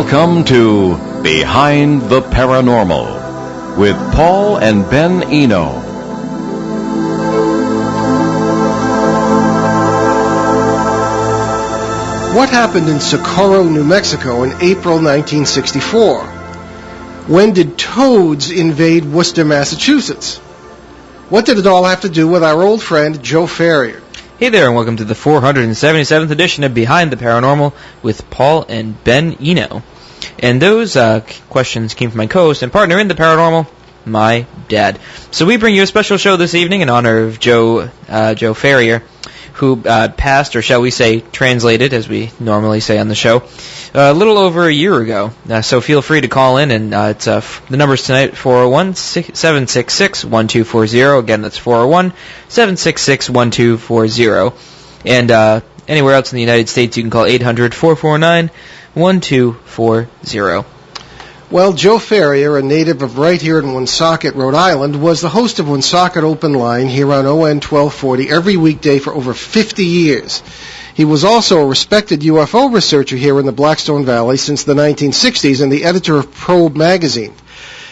Welcome to Behind the Paranormal with Paul and Ben Eno. What happened in Socorro, New Mexico in April 1964? When did toads invade Worcester, Massachusetts? What did it all have to do with our old friend Joe Ferrierre? Hey there, and welcome to the 477th edition of Behind the Paranormal with Paul and Ben Eno. And those questions came from my co-host and partner in the paranormal, my dad. So we bring you a special show this evening in honor of Joe Ferrierre, who passed, or shall we say, translated, as we normally say on the show, a little over a year ago. So feel free to call in, and the number's tonight, 401-766-1240. Again, that's 401-766-1240. And anywhere else in the United States, you can call 800-449-1240. Well, Joe Ferrierre, a native of right here in Woonsocket, Rhode Island, was the host of Woonsocket Open Line here on ON 1240 every weekday for over 50 years. He was also a respected UFO researcher here in the Blackstone Valley since the 1960s and the editor of Probe magazine.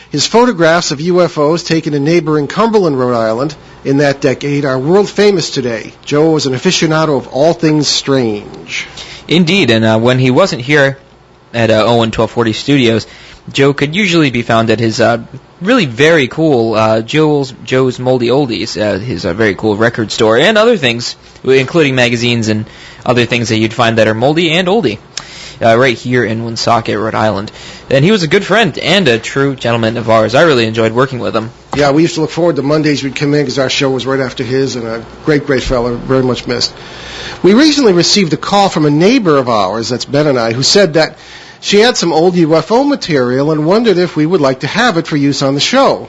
His photographs of UFOs taken in neighboring Cumberland, Rhode Island in that decade are world famous today. Joe was an aficionado of all things strange. Indeed, and when he wasn't here at ON 1240 Studios, Joe could usually be found at his really very cool Joe's Moldy Oldies, his very cool record store, and other things, including magazines and other things that you'd find that are moldy and oldie, right here in Woonsocket, Rhode Island. And he was a good friend and a true gentleman of ours. I really enjoyed working with him. Yeah, we used to look forward to Mondays we'd come in because our show was right after his, and a great fellow, very much missed. We recently received a call from a neighbor of ours, that's Ben and I, who said that she had some old UFO material and wondered if we would like to have it for use on the show.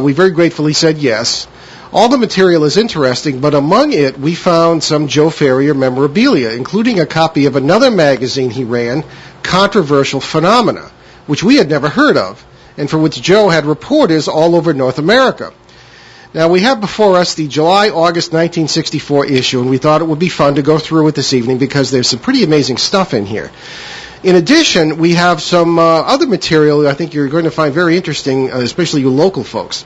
We very gratefully said yes. All the material is interesting, but among it we found some Joe Ferrierre memorabilia, including a copy of another magazine he ran, Controversial Phenomena, which we had never heard of, and for which Joe had reporters all over North America. Now, we have before us the July-August 1964 issue, and we thought it would be fun to go through it this evening because there's some pretty amazing stuff in here. In addition, we have some other material that I think you're going to find very interesting, especially you local folks.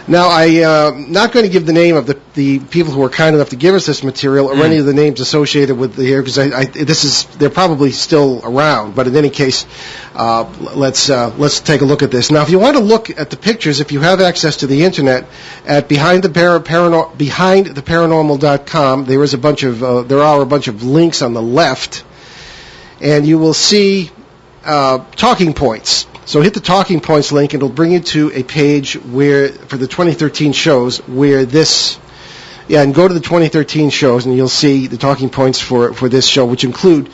Now, I'm not going to give the name of the people who were kind enough to give us this material or any of the names associated with the here, because they're probably still around. But in any case, let's take a look at this. Now, if you want to look at the pictures, if you have access to the internet at behindtheparanormal.com, there are a bunch of links on the left. And you will see talking points. So hit the talking points link, and it'll bring you to a page where, for the 2013 shows, where this, and go to the 2013 shows, and you'll see the talking points for this show, which include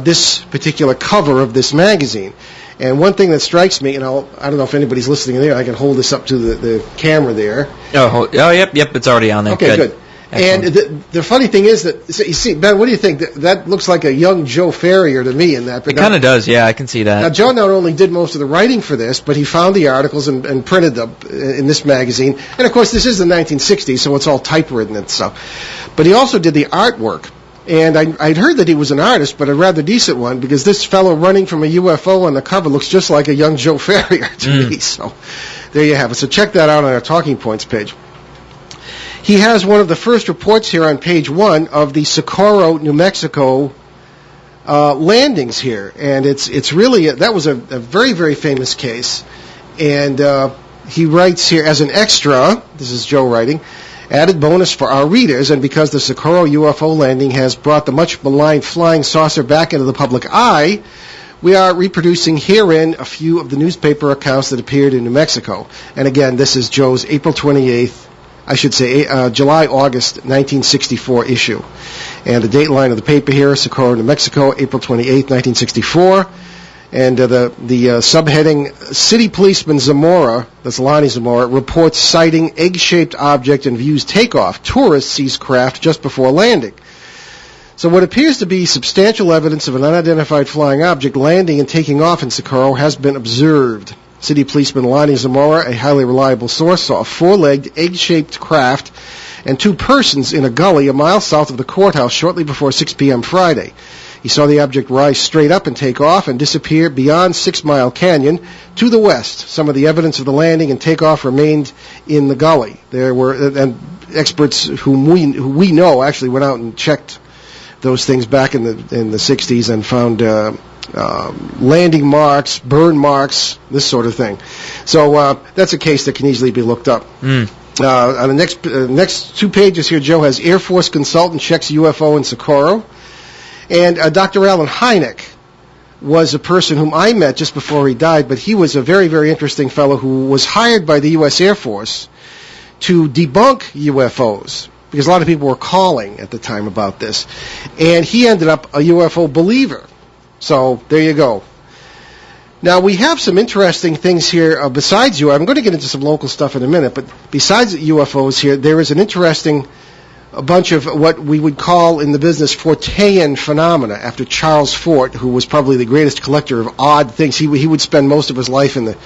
this particular cover of this magazine. And one thing that strikes me, and I don't know if anybody's listening there, I can hold this up to the camera there. Oh, yep, it's already on there. Okay, good. Excellent. And the funny thing is that, you see, Ben, what do you think? That looks like a young Joe Ferrierre to me in that. It kind of does, yeah, I can see that. Now, Joe not only did most of the writing for this, but he found the articles and printed them in this magazine. And, of course, this is the 1960s, so it's all typewritten and stuff. But he also did the artwork. And I'd heard that he was an artist, but a rather decent one, because this fellow running from a UFO on the cover looks just like a young Joe Ferrierre to me. So there you have it. So check that out on our Talking Points page. He has one of the first reports here on page 1 of the Socorro, New Mexico landings here. And it's really, that was a very, very famous case. And he writes here, as an extra, this is Joe writing, added bonus for our readers, and because the Socorro UFO landing has brought the much maligned flying saucer back into the public eye, we are reproducing herein a few of the newspaper accounts that appeared in New Mexico. And again, this is Joe's April 28th, July-August 1964 issue. And the date line of the paper here, Socorro, New Mexico, April 28th, 1964. And the subheading, City Policeman Zamora, that's Lonnie Zamora, reports sighting egg-shaped object and views takeoff. Tourist sees craft just before landing. So what appears to be substantial evidence of an unidentified flying object landing and taking off in Socorro has been observed. City Policeman Lonnie Zamora, a highly reliable source, saw a four-legged, egg-shaped craft and two persons in a gully a mile south of the courthouse shortly before 6 p.m. Friday. He saw the object rise straight up and take off and disappear beyond 6 Mile Canyon to the west. Some of the evidence of the landing and takeoff remained in the gully. There were and experts who we know actually went out and checked those things back in the 60s and found landing marks, burn marks, this sort of thing. So that's a case that can easily be looked up. On the next 2 pages here, Joe has Air Force consultant checks UFO in Socorro. And Dr. Alan Hynek was a person whom I met just before he died, but he was a very, very interesting fellow who was hired by the U.S. Air Force to debunk UFOs, because a lot of people were calling at the time about this. And he ended up a UFO believer. So there you go. Now, we have some interesting things here besides UFOs. I'm going to get into some local stuff in a minute, but besides UFOs here, there is an interesting bunch of what we would call in the business Fortean phenomena, after Charles Fort, who was probably the greatest collector of odd things. He would spend most of his life in the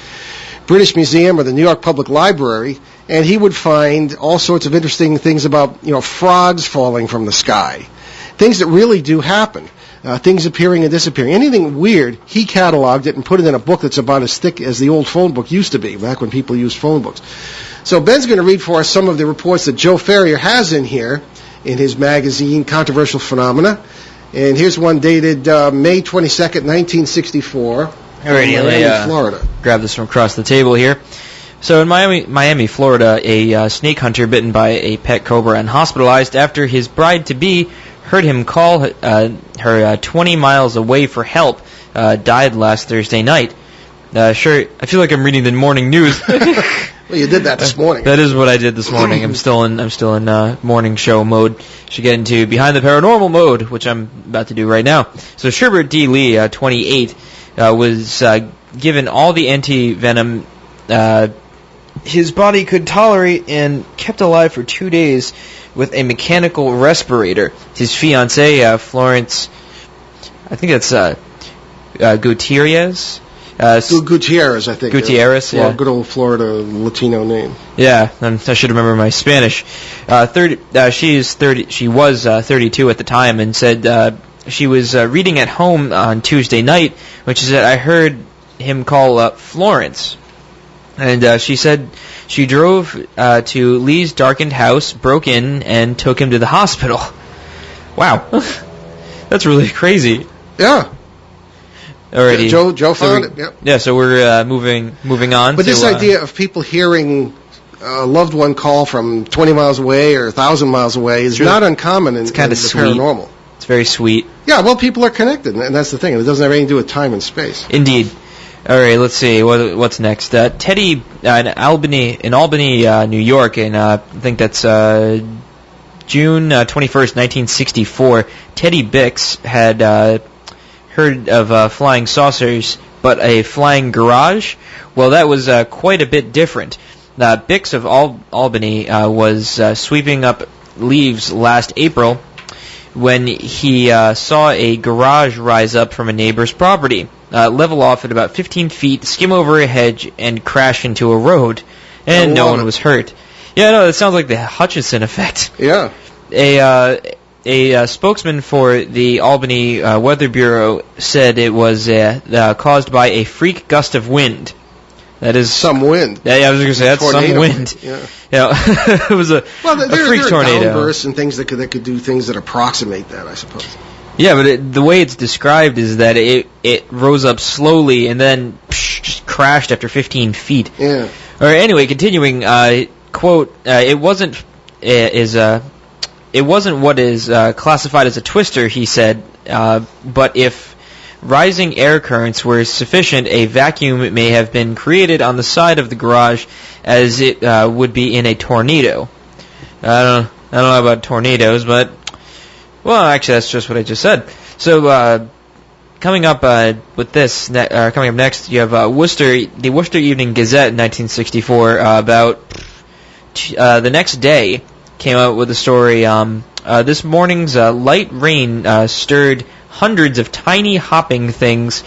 British Museum or the New York Public Library, and he would find all sorts of interesting things about, frogs falling from the sky, things that really do happen. Things appearing and disappearing. Anything weird, he cataloged it and put it in a book that's about as thick as the old phone book used to be, back when people used phone books. So Ben's going to read for us some of the reports that Joe Ferrierre has in here in his magazine, Controversial Phenomena. And here's one dated May 22nd, 1964, Miami, Florida. Grab this from across the table here. So in Miami, Florida, a snake hunter bitten by a pet cobra and hospitalized after his bride-to-be heard him call her 20 miles away for help, died last Thursday night. Sure, I feel like I'm reading the morning news. Well, you did that this morning. That is what I did this morning. I'm still in morning show mode. Should get into Behind the Paranormal mode, which I'm about to do right now. So Sherbert D. Lee, 28, was given all the anti-venom his body could tolerate and kept alive for 2 days with a mechanical respirator. His fiancée, Florence, I think that's Gutierrez. Gutierrez, I think. Gutierrez, yeah. Good old Florida Latino name. Yeah, I should remember my Spanish. She was 32 at the time, and said she was reading at home on Tuesday night, which is that I heard him call Florence. And she said she drove to Lee's darkened house, broke in, and took him to the hospital. Wow. That's really crazy. Yeah. Alrighty. Joe found it. Yep. Yeah, so we're moving on. But this idea of people hearing a loved one call from 20 miles away or 1,000 miles away is not uncommon in the paranormal. It's very sweet. Yeah, well, people are connected, and that's the thing. It doesn't have anything to do with time and space. Indeed. All right, let's see. What's next? Teddy in Albany, New York, and I think that's June 21st, 1964. Teddy Bix had heard of flying saucers, but a flying garage? Well, that was quite a bit different. Bix of Albany was sweeping up leaves last April when he saw a garage rise up from a neighbor's property, level off at about 15 feet, skim over a hedge, and crash into a road, and no one was hurt. Yeah, no, that sounds like the Hutchison effect. Yeah. A spokesman for the Albany Weather Bureau said it was caused by a freak gust of wind. That is some wind. Yeah, I was going to say that's tornado. Some wind. Yeah. It was a freak tornado. There are downbursts and things that could do things that approximate that, I suppose. Yeah, but the way it's described is that it rose up slowly and then just crashed after 15 feet. Yeah. All right. Anyway, continuing. Quote: It wasn't what is classified as a twister, he said, but if rising air currents were sufficient, a vacuum may have been created on the side of the garage as it would be in a tornado. I don't know about tornadoes, but, well, actually that's just what I just said. So, coming up with this, coming up next, you have the Worcester Evening Gazette in 1964, about the next day, came out with a story. This morning's light rain stirred hundreds of tiny hopping things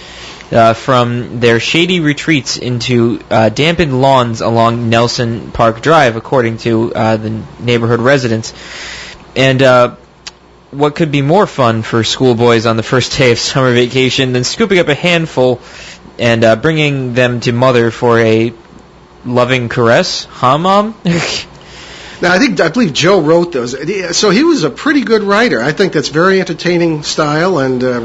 from their shady retreats into dampened lawns along Nelson Park Drive, according to the neighborhood residents. And what could be more fun for schoolboys on the first day of summer vacation than scooping up a handful and bringing them to mother for a loving caress? Huh, Mom? Now, I believe Joe wrote those. So he was a pretty good writer. I think that's very entertaining style and a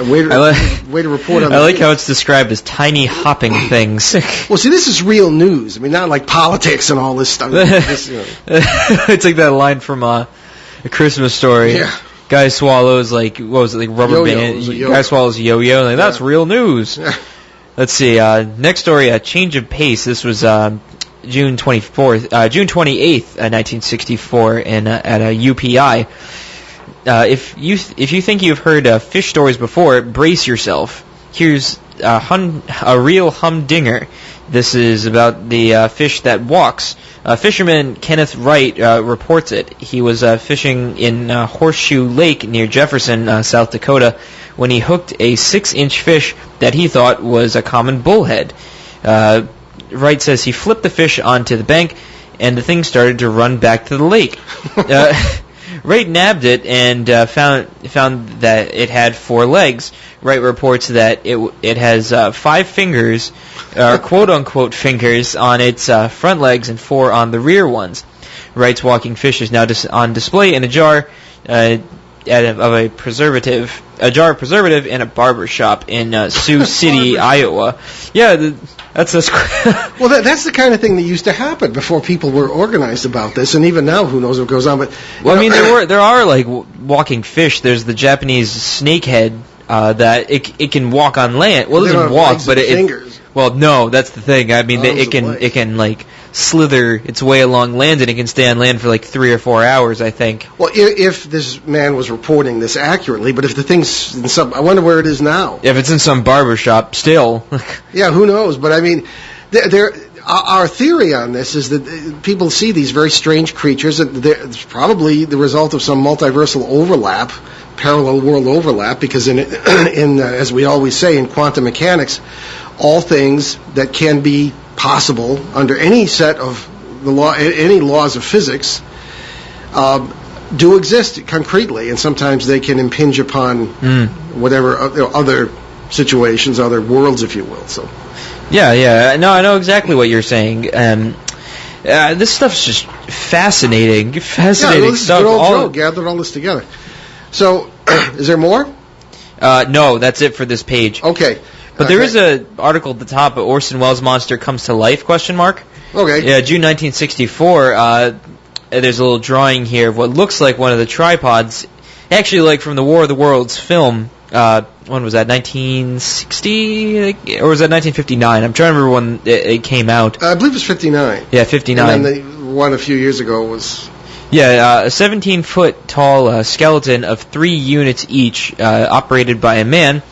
way to report on. I like how it's described as tiny hopping things. Well, see, this is real news. I mean, not like politics and all this stuff. It's like that line from A Christmas Story. Yeah. Guy swallows, like, what was it, like rubber band? Guy swallows yo-yo. Like, that's real news. Yeah. Let's see. Next story, a change of pace. This was June 28th, 1964, at a UPI. If you think you've heard fish stories before, brace yourself. Here's a real humdinger. This is about the fish that walks. Fisherman Kenneth Wright reports it. He was fishing in Horseshoe Lake near Jefferson, South Dakota, when he hooked a 6-inch fish that he thought was a common bullhead. Wright says he flipped the fish onto the bank, and the thing started to run back to the lake. Wright nabbed it and found that it had 4 legs. Wright reports that it has 5 fingers, quote-unquote fingers, on its front legs and 4 on the rear ones. Wright's walking fish is now on display in a jar of a preservative in a barber shop in Sioux City, Iowa. Yeah, that's well, that's the kind of thing that used to happen before people were organized about this, and even now, who knows what goes on. But well, I mean, there are like walking fish. There's the Japanese snakehead that it can walk on land. Well, it doesn't walk, but fingers. Well, no, that's the thing. I mean, it can like slither its way along land, and it can stay on land for like 3 or 4 hours, I think. Well, if this man was reporting this accurately, but if the thing's in some, I wonder where it is now. If it's in some barber shop, still. Yeah, who knows? But I mean, our theory on this is that people see these very strange creatures, and it's probably the result of some multiversal overlap, parallel world overlap, because in as we always say in quantum mechanics, all things that can be possible under any set of any laws of physics do exist concretely, and sometimes they can impinge upon whatever other situations, other worlds, if you will. So, yeah, no, I know exactly what you're saying. This stuff's just fascinating stuff. Joe gathered all this together. So, is there more? No, that's it for this page. Okay. But there is an article at the top, Orson Welles' monster comes to life, ? Okay. Yeah, June 1964, there's a little drawing here of what looks like one of the tripods, actually like from the War of the Worlds film. When was that, 1960? Or was that 1959? I'm trying to remember when it came out. I believe it was 59. Yeah, 59. And then the one a few years ago was... Yeah, a 17-foot tall skeleton of 3 units each, operated by a man,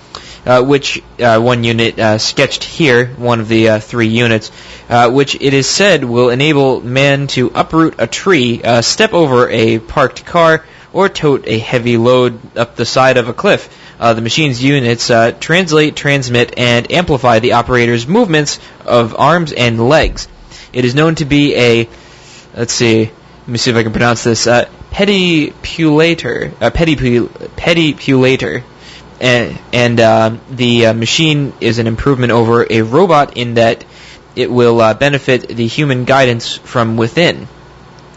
which one unit sketched here, one of the 3 units, which it is said will enable man to uproot a tree, step over a parked car, or tote a heavy load up the side of a cliff. The machine's units translate, transmit, and amplify the operator's movements of arms and legs. It is known to be a, let me see if I can pronounce this, pedipulator. And the machine is an improvement over a robot in that it will benefit the human guidance from within.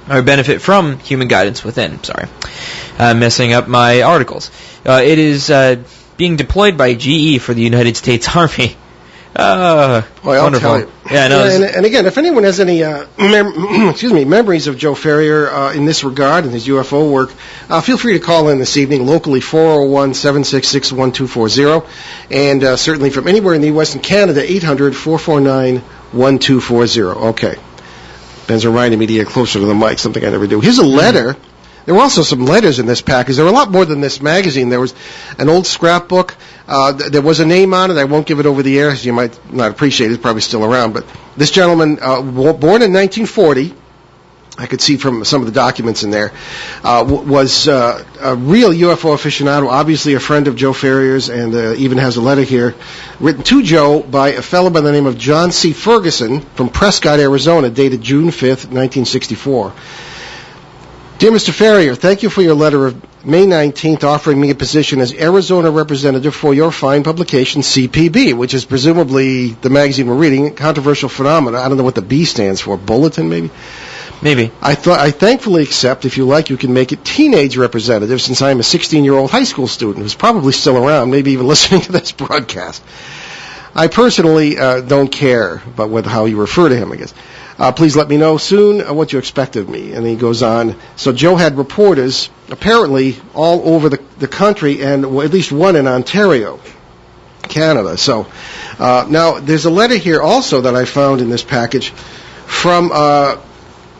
Or benefit from human guidance within. Sorry. I'm messing up my articles. It is being deployed by GE for the United States Army. Wonderful. Yeah, no, and again, if anyone has any memories of Joe Ferrierre in this regard and his UFO work, feel free to call in this evening, locally 401-766-1240, and certainly from anywhere in the U.S. and Canada, 800-449-1240. Okay. Ben's reminding me to get closer to the mic, something I never do. Here's a letter. There were also some letters in this package. There were a lot more than this magazine. There was an old scrapbook. There was a name on it. I won't give it over the air, as you might not appreciate it. It's probably still around. But this gentleman, born in 1940, I could see from some of the documents in there, was a real UFO aficionado, obviously a friend of Joe Ferrier's, and even has a letter here written to Joe by a fellow by the name of John C. Ferguson from Prescott, Arizona, dated June 5th, 1964. Dear Mr. Ferrierre, thank you for your letter of May 19th, offering me a position as Arizona representative for your fine publication, CPB, which is presumably the magazine we're reading, Controversial Phenomena. I don't know what the B stands for. Bulletin, maybe? Maybe. I thankfully accept. If you like, you can make it teenage representative, since I'm a 16-year-old high school student who's probably still around, maybe even listening to this broadcast. I personally don't care about how you refer to him, I guess. Please let me know soon what you expect of me. And he goes on. So Joe had reporters apparently all over the country, and at least one in Ontario, Canada. So now there's a letter here also that I found in this package from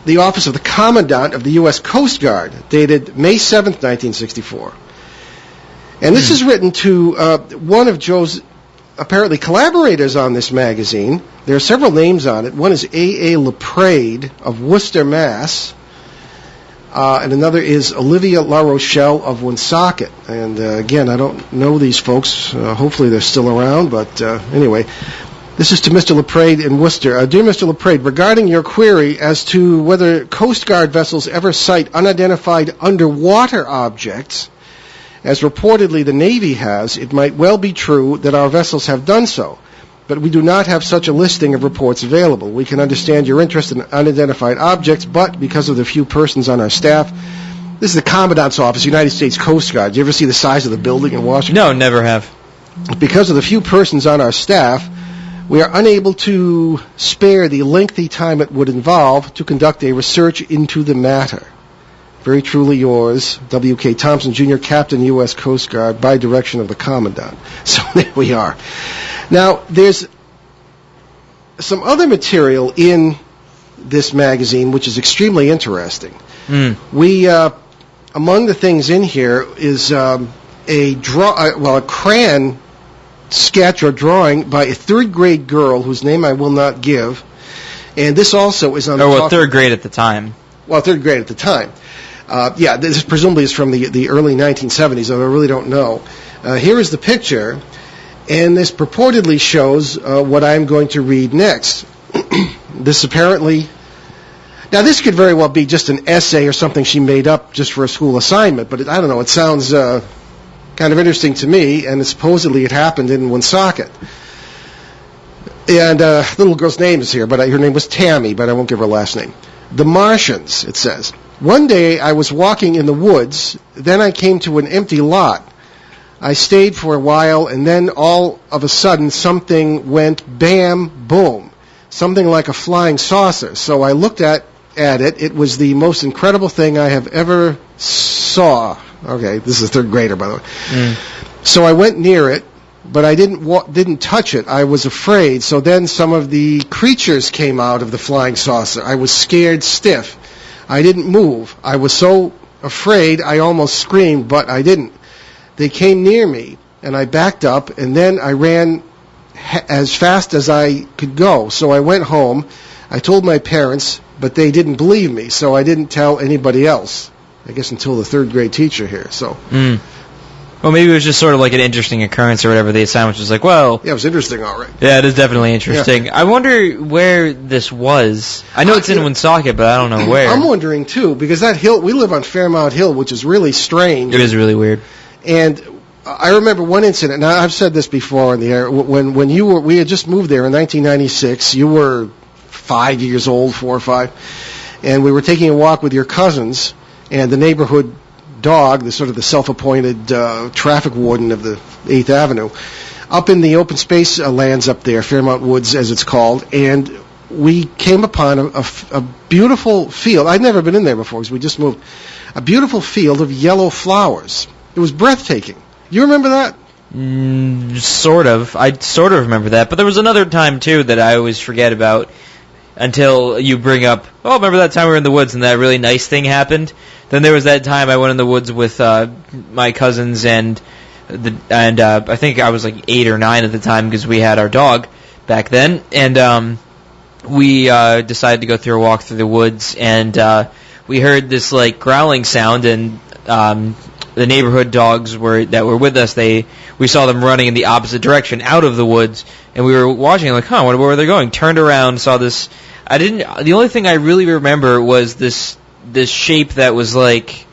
the office of the Commandant of the U.S. Coast Guard, dated May 7th, 1964. And this is written to one of Joe's apparently collaborators on this magazine. There are several names on it. One is A.A. LaPrade of Worcester, Mass., and another is Olivia La Rochelle of Woonsocket. And again, I don't know these folks. Hopefully they're still around, but anyway. This is to Mr. LaPrade in Worcester. Dear Mr. LaPrade, regarding your query as to whether Coast Guard vessels ever sight unidentified underwater objects, as reportedly the Navy has, it might well be true that our vessels have done so, but we do not have such a listing of reports available. We can understand your interest in unidentified objects, but because of the few persons on our staff, this is the Commandant's Office, United States Coast Guard. Do you ever see the size of the building in Washington? No, never have. Because of the few persons on our staff, we are unable to spare the lengthy time it would involve to conduct a research into the matter. Very truly yours, W.K. Thompson, Jr., Captain, U.S. Coast Guard, by direction of the Commandant. So there we are. Now, there's some other material in this magazine which is extremely interesting. We, among the things in here is a crayon sketch or drawing by a third-grade girl whose name I will not give. And this also is on the third grade at the time. Well, third grade at the time. This presumably is from the early 1970s, although I really don't know. Here is the picture, and this purportedly shows what I'm going to read next. This apparently... Now, this could very well be just an essay or something she made up just for a school assignment, but I don't know, it sounds kind of interesting to me, and supposedly it happened in Woonsocket. And the little girl's name is here, but her name was Tammy, but I won't give her last name. The Martians, it says. One day I was walking in the woods, then I came to an empty lot. I stayed for a while, and then all of a sudden something went bam, boom, something like a flying saucer. So I looked at it. It was the most incredible thing I have ever saw. Okay, this is a third grader, by the way. So I went near it, but I didn't touch it. I was afraid. So then some of the creatures came out of the flying saucer. I was scared stiff. I didn't move. I was so afraid I almost screamed, but I didn't. They came near me, and I backed up, and then I ran as fast as I could go. So I went home. I told my parents, but they didn't believe me, so I didn't tell anybody else. I guess until the third grade teacher here. So, well, maybe it was just sort of like an interesting occurrence or whatever. The assignment was like, well, yeah, it was interesting, all right. Yeah, it is definitely interesting. Yeah. I wonder where this was. I know it's in Woonsocket, but I don't know where. I'm wondering too, because that hill, we live on Fairmount Hill, which is really strange. It is really weird. And I remember one incident. Now I've said this before in the air. When we had just moved there in 1996. You were 5 years old, 4 or 5, and we were taking a walk with your cousins. And the neighborhood dog, the sort of the self-appointed traffic warden of the 8th Avenue, up in the open space lands up there, Fairmount Woods as it's called, and we came upon a beautiful field. I'd never been in there before because we just moved. A beautiful field of yellow flowers. It was breathtaking. You remember that? Sort of. I sort of remember that. But there was another time, too, that I always forget about until you bring up, remember that time we were in the woods and that really nice thing happened? Then there was that time I went in the woods with my cousins and I think I was like 8 or 9 at the time because we had our dog back then, and we decided to go through a walk through the woods, and we heard this like growling sound, and the neighborhood dogs that were with us, we saw them running in the opposite direction out of the woods, and we were watching like, where were they going? Turned around, saw this. The only thing I really remember was this shape that was like,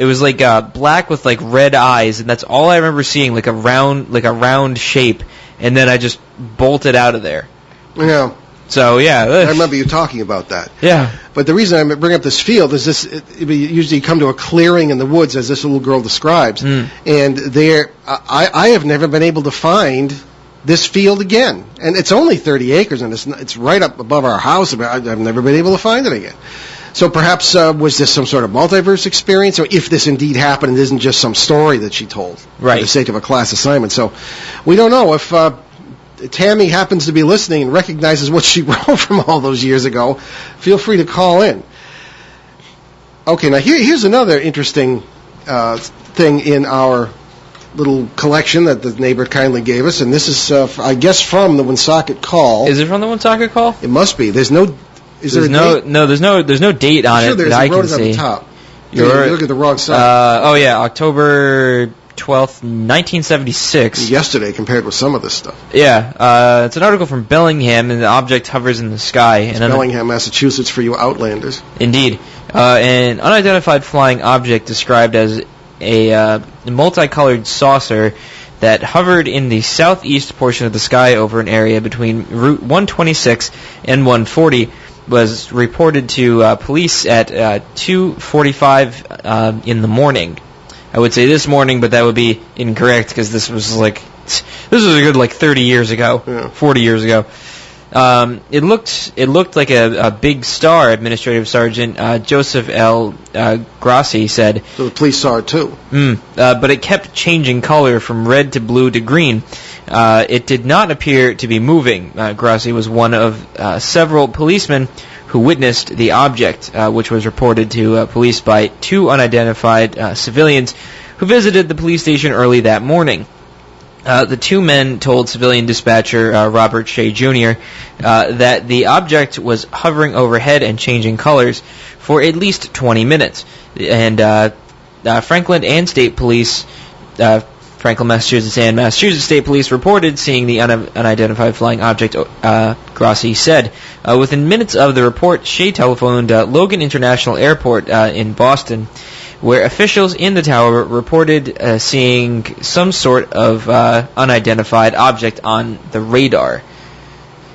It was like black with like red eyes, and that's all I remember seeing, like a round shape. And then I just bolted out of there. Yeah. So yeah, I remember you talking about that. Yeah. But the reason I bring up this field is this: usually you come to a clearing in the woods, as this little girl describes, and there, I have never been able to find this field again. And it's only 30 acres, and it's right up above our house. But I've never been able to find it again. So perhaps was this some sort of multiverse experience, or if this indeed happened, it isn't just some story that she told for the sake of a class assignment. So we don't know if Tammy happens to be listening and recognizes what she wrote from all those years ago. Feel free to call in. Okay, now here's another interesting thing in our little collection that the neighbor kindly gave us, and this is, I guess, from the Woonsocket Call. Is it from the Woonsocket Call? It must be. There's no. Is there a date? No, there's no date on it that I can see. At the top. You look at the wrong side. October 12th, 1976. Yesterday, compared with some of this stuff. Yeah, it's an article from Bellingham, and the object hovers in the sky. It's Bellingham, Massachusetts, for you Outlanders. Indeed. An unidentified flying object described as a multicolored saucer that hovered in the southeast portion of the sky over an area between Route 126 and 140 was reported to police at 2:45 in the morning. I would say this morning, but that would be incorrect because this was a good 30 years ago, 40 years ago. It looked like a big star. Administrative Sergeant Joseph L. Grossi said. So the police saw it too. But it kept changing color from red to blue to green. It did not appear to be moving. Grossi was one of several policemen who witnessed the object, which was reported to police by two unidentified civilians who visited the police station early that morning. The two men told civilian dispatcher Robert Shea Jr. That the object was hovering overhead and changing colors for at least 20 minutes. And Franklin, Massachusetts, and Massachusetts State Police reported seeing the unidentified flying object, Grossi said. Within minutes of the report, Shea telephoned Logan International Airport in Boston, where officials in the tower reported seeing some sort of unidentified object on the radar.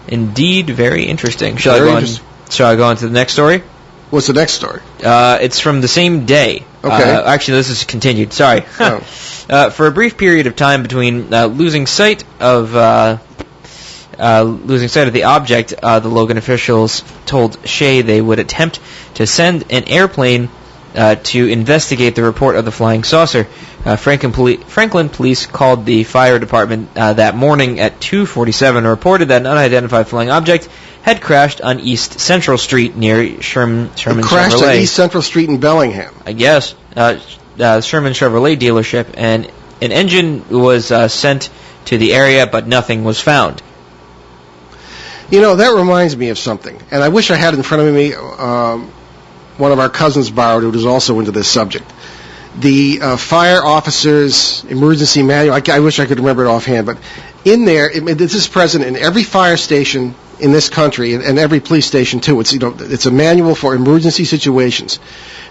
Indeed, very interesting. Shall I go on to the next story? What's the next story? It's from the same day. Okay. Actually, this is continued. Sorry. Oh. For a brief period of time between losing sight of the object, the Logan officials told Shea they would attempt to send an airplane to investigate the report of the flying saucer. Franklin police called the fire department that morning at 2:47 and reported that an unidentified flying object had crashed on East Central Street near Sherman Chevrolet. Crashed on East Central Street in Bellingham. I guess. Sherman Chevrolet dealership, and an engine was sent to the area, but nothing was found. You know, that reminds me of something, and I wish I had in front of me one of our cousins borrowed who was also into this subject. The fire officer's emergency manual, I wish I could remember it offhand, but in there, this is present in every fire station in this country, and every police station too. It's a manual for emergency situations.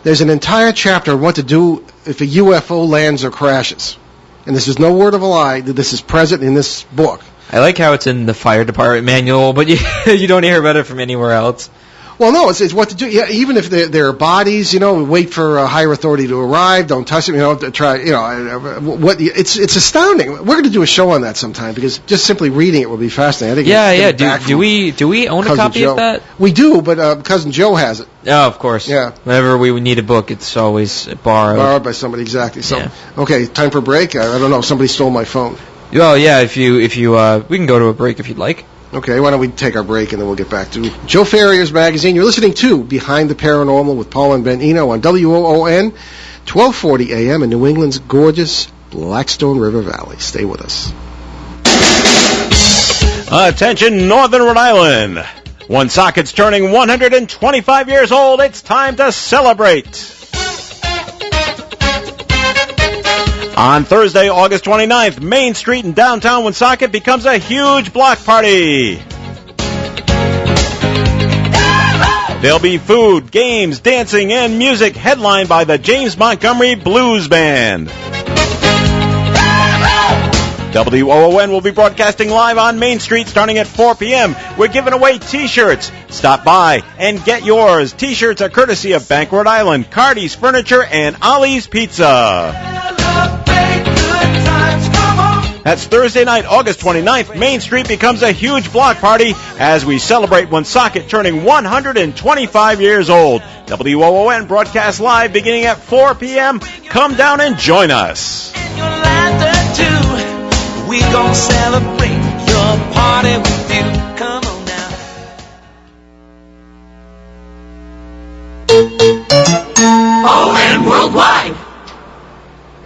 There's an entire chapter on what to do if a UFO lands or crashes. And this is no word of a lie. This is present in this book. I like how it's in the fire department manual, but you don't hear about it from anywhere else. Well, no, it's what to do. Yeah, even if there are bodies, wait for a higher authority to arrive. Don't touch them. Try. It's astounding. We're going to do a show on that sometime because just simply reading it will be fascinating. Do we own a copy of that? We do, but cousin Joe has it. Oh, of course. Yeah. Whenever we need a book, it's always borrowed. Borrowed by somebody, exactly. So, Okay, time for a break. I don't know. Somebody stole my phone. Oh yeah. If you we can go to a break if you'd like. Okay, why don't we take our break and then we'll get back to Joe Ferrierre's magazine. You're listening to Behind the Paranormal with Paul and Ben Eno on WOON, 1240 AM in New England's gorgeous Blackstone River Valley. Stay with us. Attention, Northern Rhode Island. Woonsocket's turning 125 years old. It's time to celebrate. On Thursday, August 29th, Main Street in downtown Woonsocket becomes a huge block party. There'll be food, games, dancing, and music headlined by the James Montgomery Blues Band. WOON will be broadcasting live on Main Street starting at 4 p.m. We're giving away T-shirts. Stop by and get yours. T-shirts are courtesy of Bank Rhode Island, Cardi's Furniture, and Ollie's Pizza. That's Thursday night, August 29th. Main Street becomes a huge block party as we celebrate Woonsocket turning 125 years old. WOON broadcasts live beginning at 4 p.m. Come down and join us. We gon' celebrate your party with you. Come on now. ON Worldwide.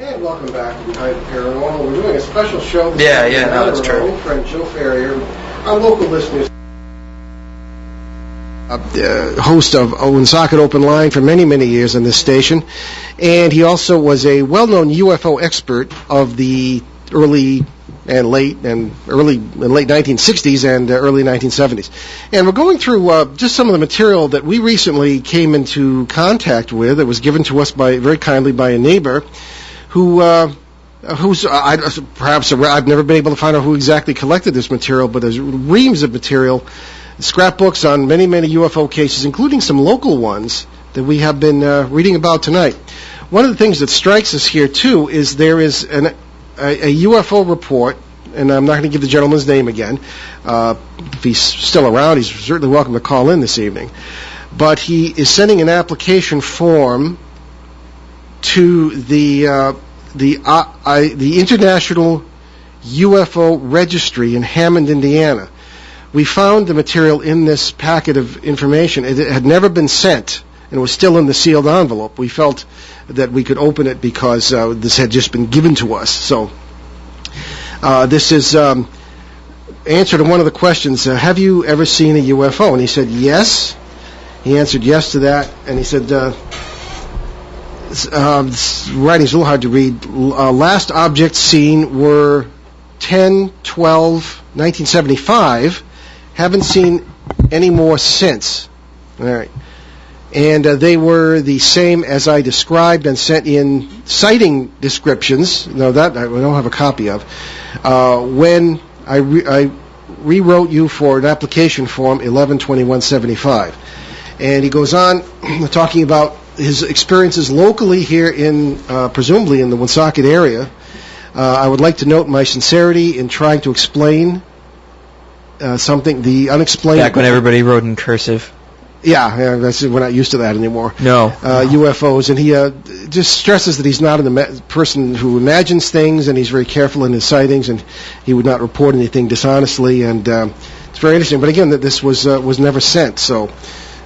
And welcome back to Behind the Paranormal. We're doing a special show. That's true. Our old friend Joseph Ferrierre, our local listeners. Host of Woonsocket Open Line for many, many years on this station. And he also was a well-known UFO expert of the early 1960s and early 1970s. And we're going through just some of the material that we recently came into contact with that was given to us very kindly by a neighbor who's perhaps I've never been able to find out who exactly collected this material, but there's reams of material, scrapbooks on many, many UFO cases, including some local ones that we have been reading about tonight. One of the things that strikes us here, too, is there is a UFO report, and I'm not going to give the gentleman's name again. If he's still around, he's certainly welcome to call in this evening. But he is sending an application form to the International UFO Registry in Hammond, Indiana. We found the material in this packet of information. It had never been sent, and it was still in the sealed envelope. We felt that we could open it because this had just been given to us. So this is answer to one of the questions, have you ever seen a UFO? And he said yes. He answered yes to that, and he said, writing's a little hard to read. Last objects seen were 10/12/1975. Haven't seen any more since. All right. And they were the same as I described and sent in sighting descriptions. No, that I don't have a copy of. When I rewrote you for an application form 11/21/75. And he goes on talking about his experiences locally here in, presumably in the Woonsocket area. I would like to note my sincerity in trying to explain something, the unexplained. Back when everybody wrote in cursive. Yeah, we're not used to that anymore. No. UFOs, and he just stresses that he's not a person who imagines things, and he's very careful in his sightings, and he would not report anything dishonestly, and it's very interesting. But again, that this was never sent, so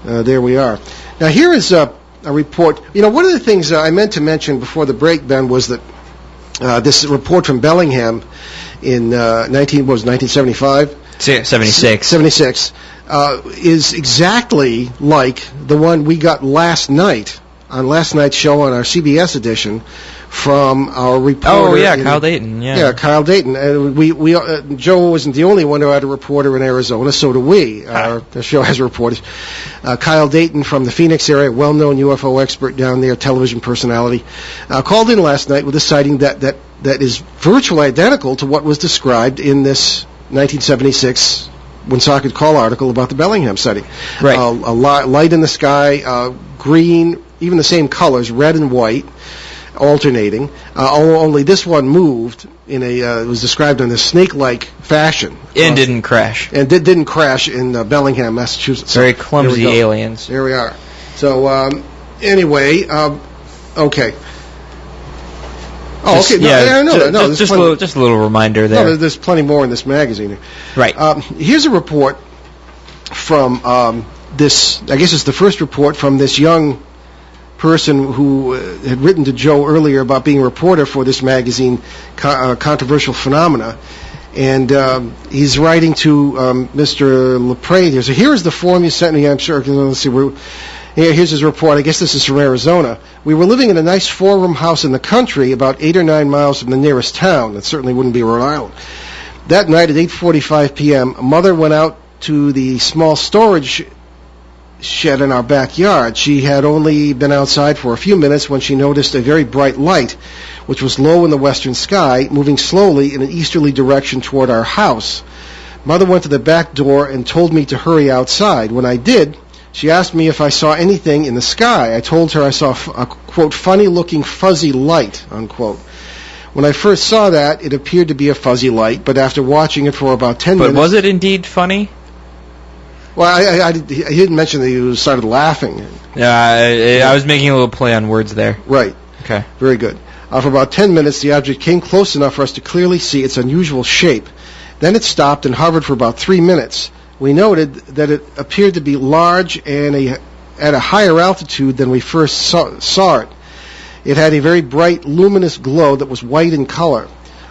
there we are. Now here is a report. You know, one of the things I meant to mention before the break, Ben, was that this report from Bellingham in 1975? 76. 76. Is exactly like the one we got last night on last night's show on our CBS edition from our reporter. Oh yeah, Kyle Dayton. Yeah, Kyle Dayton. We Joe wasn't the only one who had a reporter in Arizona. So do we. The show has reporters. Kyle Dayton from the Phoenix area, well-known UFO expert down there, television personality, called in last night with a sighting that is virtually identical to what was described in this 1976 Woonsocket Call article about the Bellingham sighting. Right. A light in the sky, green, even the same colors, red and white, alternating. Only this one moved in it was described in a snake-like fashion. And didn't crash. And didn't crash in Bellingham, Massachusetts. Very clumsy aliens. There we are. So, anyway, okay. Oh, okay. Just a little reminder there. No, there's plenty more in this magazine. Right. Here's a report from this. I guess it's the first report from this young person who had written to Joe earlier about being a reporter for this magazine, Controversial Phenomena. And he's writing to Mr. LaPrade here. So here is the form you sent me. I'm sure. Let's see. Here's his report. I guess this is from Arizona. We were living in a nice four-room house in the country about 8 or 9 miles from the nearest town. That certainly wouldn't be Rhode Island. That night at 8:45 p.m., a mother went out to the small storage shed in our backyard. She had only been outside for a few minutes when she noticed a very bright light, which was low in the western sky, moving slowly in an easterly direction toward our house. Mother went to the back door and told me to hurry outside. When I did, she asked me if I saw anything in the sky. I told her I saw a, quote, funny-looking fuzzy light, unquote. When I first saw that, it appeared to be a fuzzy light, but after watching it for about 10 minutes... But was it indeed funny? Well, he didn't mention that he started laughing. Yeah, I was making a little play on words there. Right. Okay. Very good. For about 10 minutes, the object came close enough for us to clearly see its unusual shape. Then it stopped and hovered for about 3 minutes. We noted that it appeared to be large and at a higher altitude than we first saw it. It had a very bright, luminous glow that was white in color.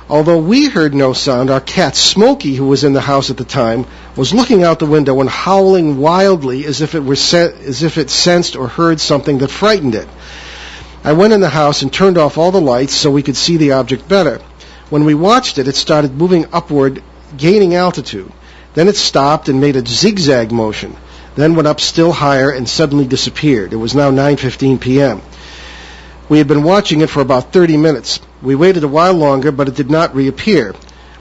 Although we heard no sound, our cat Smokey, who was in the house at the time, was looking out the window and howling wildly as if it sensed or heard something that frightened it. I went in the house and turned off all the lights so we could see the object better. When we watched it, it started moving upward, gaining altitude. Then it stopped and made a zigzag motion, then went up still higher and suddenly disappeared. It was now 9:15 p.m. We had been watching it for about 30 minutes. We waited a while longer, but it did not reappear.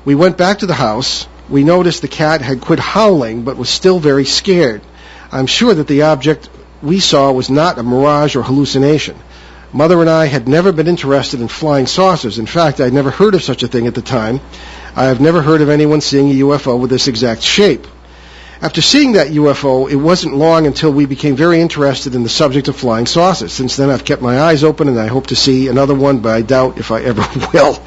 We went back to the house. We noticed the cat had quit howling, but was still very scared. I'm sure that the object we saw was not a mirage or hallucination. Mother and I had never been interested in flying saucers. In fact, I'd never heard of such a thing at the time. I have never heard of anyone seeing a UFO with this exact shape. After seeing that UFO, it wasn't long until we became very interested in the subject of flying saucers. Since then, I've kept my eyes open, and I hope to see another one, but I doubt if I ever will.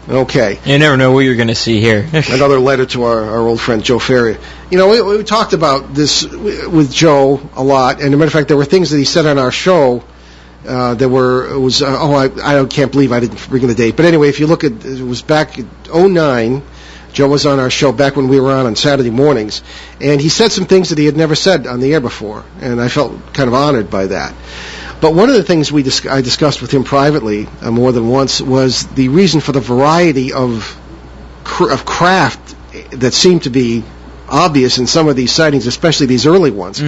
Okay. You never know what you're going to see here. Another letter to our old friend Joe Ferrierre. You know, we talked about this with Joe a lot, and as a matter of fact, there were things that he said on our show I can't believe I didn't bring the date. But anyway, if you look at, it was back in 2009, Joe was on our show back when we were on Saturday mornings, and he said some things that he had never said on the air before, and I felt kind of honored by that. But one of the things I discussed with him privately more than once was the reason for the variety of craft that seemed to be obvious in some of these sightings, especially these early ones.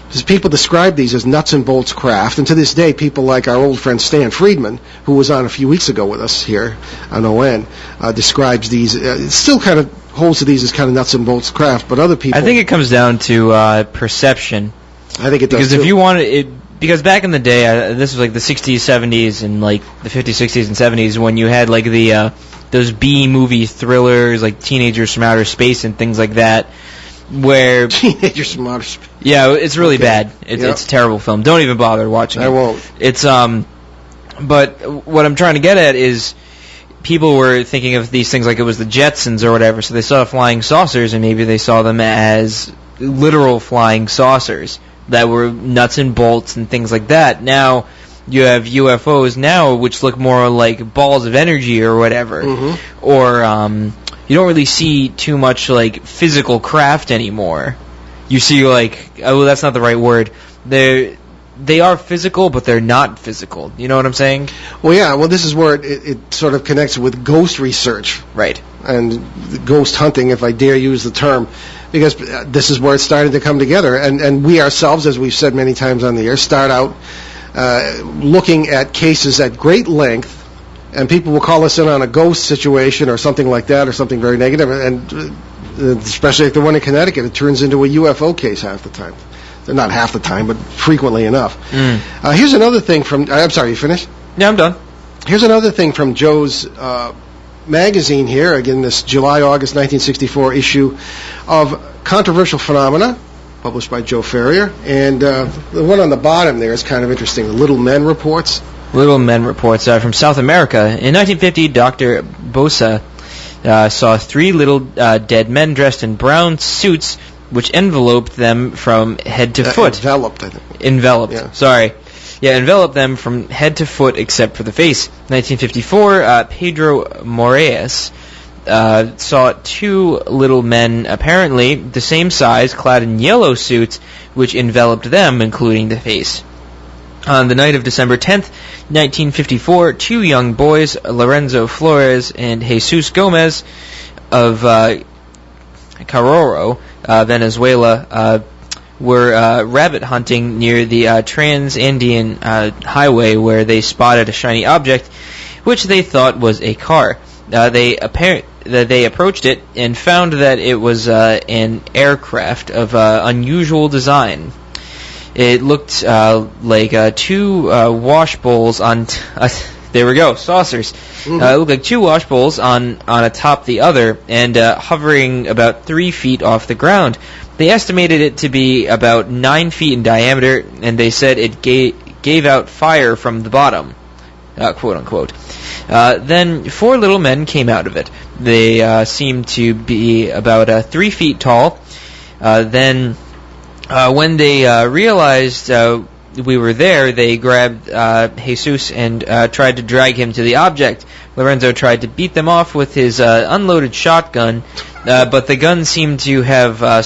Because people describe these as nuts and bolts craft, and to this day, people like our old friend Stan Friedman, who was on a few weeks ago with us here on ON, describes these, still kind of holds to these as kind of nuts and bolts craft, but other people... I think it comes down to perception. I think it does, because too. If you wanted it, because back in the day, this was like the 60s, 70s, and like the 50s, 60s, and 70s, when you had like the those B-movie thrillers, like Teenagers from Outer Space and things like that, where... Teenagers from Outer Space. Yeah, it's really bad. It's a terrible film. Don't even bother watching it. I won't. It's, but what I'm trying to get at is people were thinking of these things like it was the Jetsons or whatever, so they saw flying saucers, and maybe they saw them as literal flying saucers that were nuts and bolts and things like that. Now, you have UFOs now, which look more like balls of energy or whatever. Mm-hmm. Or, you don't really see too much, like, physical craft anymore. You see, like, that's not the right word. They are physical, but they're not physical. You know what I'm saying? Well, yeah. Well, this is where it sort of connects with ghost research. Right. And ghost hunting, if I dare use the term, because this is where it's starting to come together. And we ourselves, as we've said many times on the air, start out looking at cases at great length, and people will call us in on a ghost situation or something like that, or something very negative, and especially if they're one in Connecticut, it turns into a UFO case half the time. Not half the time, but frequently enough. Here's another thing from... I'm sorry, you finished? Yeah, I'm done. Here's another thing from Joe's magazine here, again, this July-August 1964 issue of Controversial Phenomena, published by Joe Ferrierre. And the one on the bottom there is kind of interesting, the Little Men Reports. Little Men Reports from South America. In 1950, Dr. Bosa saw 3 little dead men dressed in brown suits which enveloped them from head to foot. Enveloped, I think. Enveloped, yeah. Sorry. Yeah, enveloped them from head to foot except for the face. 1954, Pedro Moraes saw 2 little men, apparently the same size, clad in yellow suits, which enveloped them, including the face. On the night of December 10th, 1954, 2 young boys, Lorenzo Flores and Jesus Gomez of Caroro, Venezuela, were rabbit hunting near the Trans-Andean Highway, where they spotted a shiny object, which they thought was a car. They approached it and found that it was an aircraft of unusual design. It looked like two wash bowls on... there we go, saucers. It looked like two wash bowls on atop the other, and hovering about 3 feet off the ground. They estimated it to be about 9 feet in diameter, and they said it gave out fire from the bottom, quote unquote. Then 4 little men came out of it. They seemed to be about 3 feet tall. Then when they realized we were there, they grabbed Jesus and tried to drag him to the object. Lorenzo tried to beat them off with his unloaded shotgun, but the gun seemed to have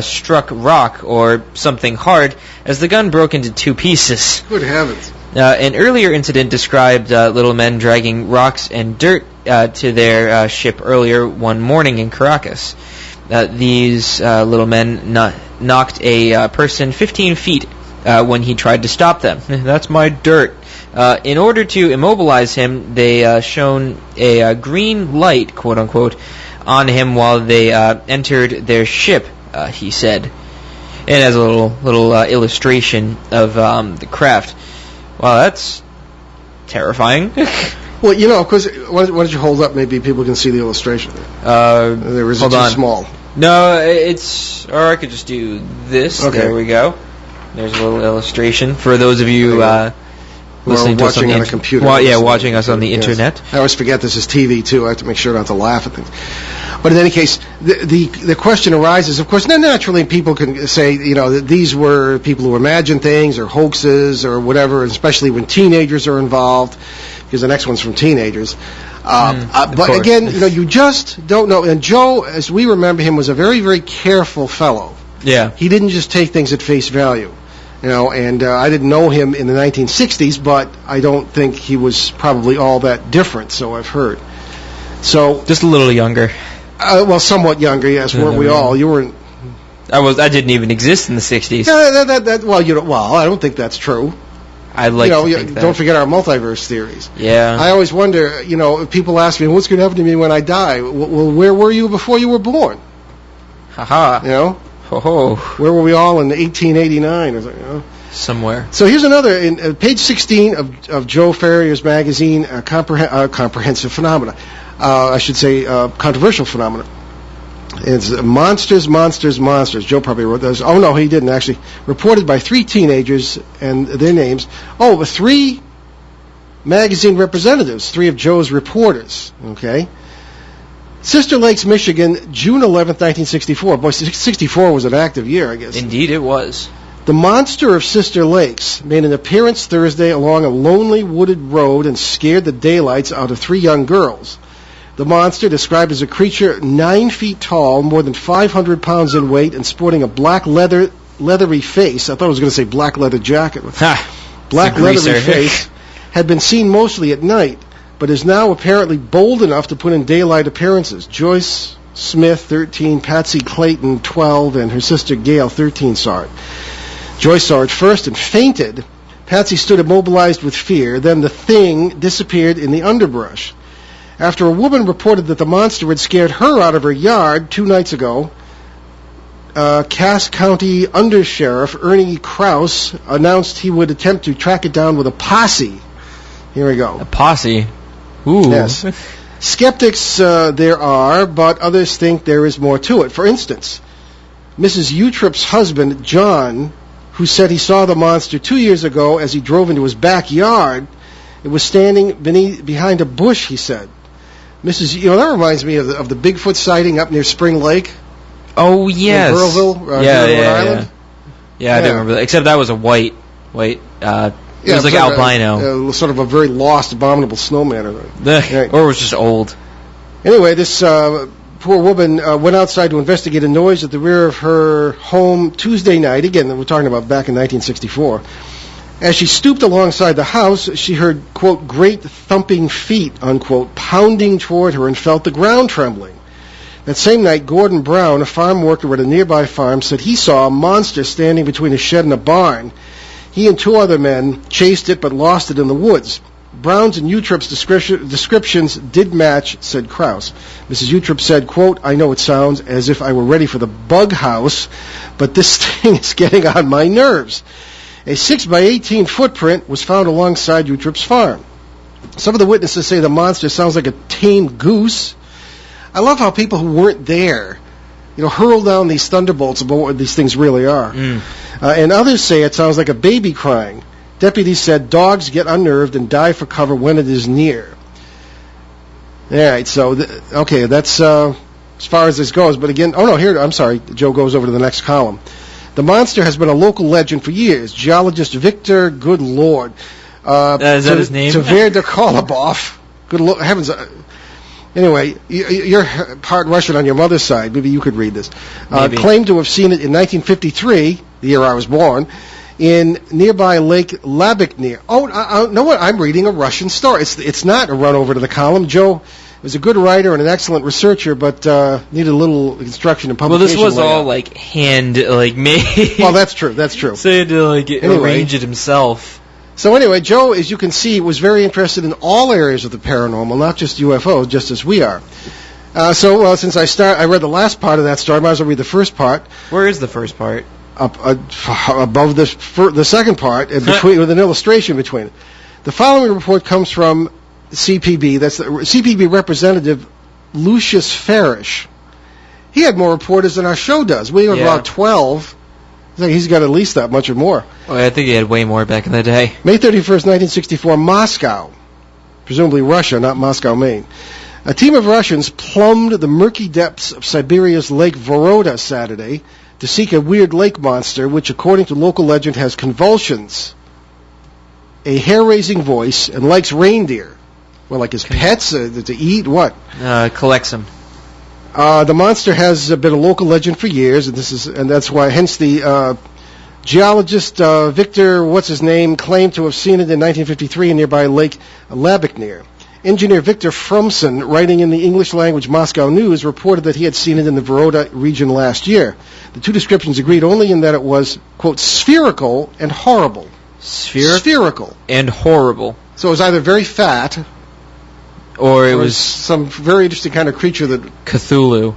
struck rock or something hard, as the gun broke into 2 pieces. Good heavens. An earlier incident described little men dragging rocks and dirt to their ship earlier one morning in Caracas. These little men knocked a person 15 feet when he tried to stop them. That's my dirt. In order to immobilize him, they shone a green light, quote unquote, on him while they entered their ship, he said. It has a little illustration of the craft. Wow, that's terrifying. Well, you know, of course, why don't you hold up? Maybe people can see the illustration. There is too small. No, it's... Or I could just do this. Okay. There we go. There's a little illustration for those of you listening to us on the computer. Watching us on the internet. I always forget this is TV too. I have to make sure not to laugh at things. But in any case, the question arises. Of course, naturally, people can say, you know, that these were people who imagine things or hoaxes or whatever, especially when teenagers are involved, because the next one's from teenagers. But again, you know, you just don't know. And Joe, as we remember him, was a very, very careful fellow. Yeah. He didn't just take things at face value. You know, and I didn't know him in the 1960s, but I don't think he was probably all that different, so I've heard. So just a little younger. Well, somewhat younger, yes. Weren't we all? You weren't. I didn't even exist in the 60s. Well, I don't think that's true. I'd like to think that. Don't forget our multiverse theories. Yeah. I always wonder, you know, if people ask me, what's going to happen to me when I die? Well, where were you before you were born? Haha. You know? Ho-ho. Where were we all in 1889? Or something, you know? Somewhere. So here's another, in page 16 of Joe Ferrierre's magazine, Comprehensive Phenomena. I should say Controversial Phenomena. It's Monsters, Monsters, Monsters. Joe probably wrote those. Oh, no, he didn't, actually. Reported by 3 teenagers and their names. Oh, 3 magazine representatives, 3 of Joe's reporters, okay? Sister Lakes, Michigan, June 11th, 1964. Boy, 64 was an active year, I guess. Indeed it was. The monster of Sister Lakes made an appearance Thursday along a lonely wooded road and scared the daylights out of 3 young girls. The monster, described as a creature 9 feet tall, more than 500 pounds in weight, and sporting a black leathery face. I thought I was going to say black leather jacket. Black leathery face, had been seen mostly at night, but is now apparently bold enough to put in daylight appearances. Joyce Smith, 13, Patsy Clayton, 12, and her sister Gail, 13, saw it. Joyce saw it first and fainted. Patsy stood immobilized with fear. Then the thing disappeared in the underbrush. After a woman reported that the monster had scared her out of her yard 2 nights ago, Cass County Undersheriff Ernie Krause announced he would attempt to track it down with a posse. Here we go. A posse? Ooh. Yes. Skeptics there are, but others think there is more to it. For instance, Mrs. Utrip's husband, John, who said he saw the monster 2 years ago as he drove into his backyard. It was standing behind a bush, he said. That reminds me of the Bigfoot sighting up near Spring Lake. Oh, yes. In Burrillville, Rhode Island. Yeah, I do remember that. Except that was a white, it was like albino. Sort of a very lost, abominable snowman. Or it was just old. Anyway, this poor woman went outside to investigate a noise at the rear of her home Tuesday night. Again, we're talking about back in 1964. As she stooped alongside the house, she heard, quote, great thumping feet, unquote, pounding toward her and felt the ground trembling. That same night, Gordon Brown, a farm worker at a nearby farm, said he saw a monster standing between a shed and a barn. He and 2 other men chased it but lost it in the woods. Brown's and Utrip's descriptions did match, said Krause. Mrs. Utrip said, quote, I know it sounds as if I were ready for the bug house, but this thing is getting on my nerves. A 6 by 18 footprint was found alongside Utrip's farm. Some of the witnesses say the monster sounds like a tame goose. I love how people who weren't there, hurl down these thunderbolts about what these things really are. And others say it sounds like a baby crying. Deputies said dogs get unnerved and dive for cover when it is near. All right, so, that's as far as this goes. But again, I'm sorry, Joe goes over to the next column. The monster has been a local legend for years. Geologist Victor, good Lord. Is that his name? Tver de Kolobov. Good Lord, heavens. Anyway, you're part Russian on your mother's side. Maybe you could read this. Claimed to have seen it in 1953, the year I was born, in nearby Lake Labiknir. Know what? I'm reading a Russian story. It's not a run over to the column. Joe was a good writer and an excellent researcher, but needed a little instruction in publication. Well, this was all made. Well, that's true. So he had to arrange it himself. So anyway, Joe, as you can see, was very interested in all areas of the paranormal, not just UFOs, just as we are. Since I read the last part of that story, I might as well read the first part. Where is the first part? Above the second part, with an illustration between it. The following report comes from CPB. That's the CPB representative Lucius Farish. He had more reporters than our show does. We have about 12. He's got at least that much or more. Oh, I think he had way more back in the day. May 31st, 1964, Moscow. Presumably Russia, not Moscow, Maine. A team of Russians plumbed the murky depths of Siberia's Lake Voroda Saturday to seek a weird lake monster, which, according to local legend, has convulsions, a hair-raising voice, and likes reindeer. Well, like his pets to eat? What? Collects them. The monster has been a local legend for years, and that's why, hence the geologist Victor, claimed to have seen it in 1953 in nearby Lake Labiknir. Engineer Victor Fromson, writing in the English-language Moscow News, reported that he had seen it in the Voroda region last year. The 2 descriptions agreed only in that it was, quote, spherical and horrible. Spherical. And horrible. So it was either very fat, or it was some very interesting kind of creature that... Cthulhu.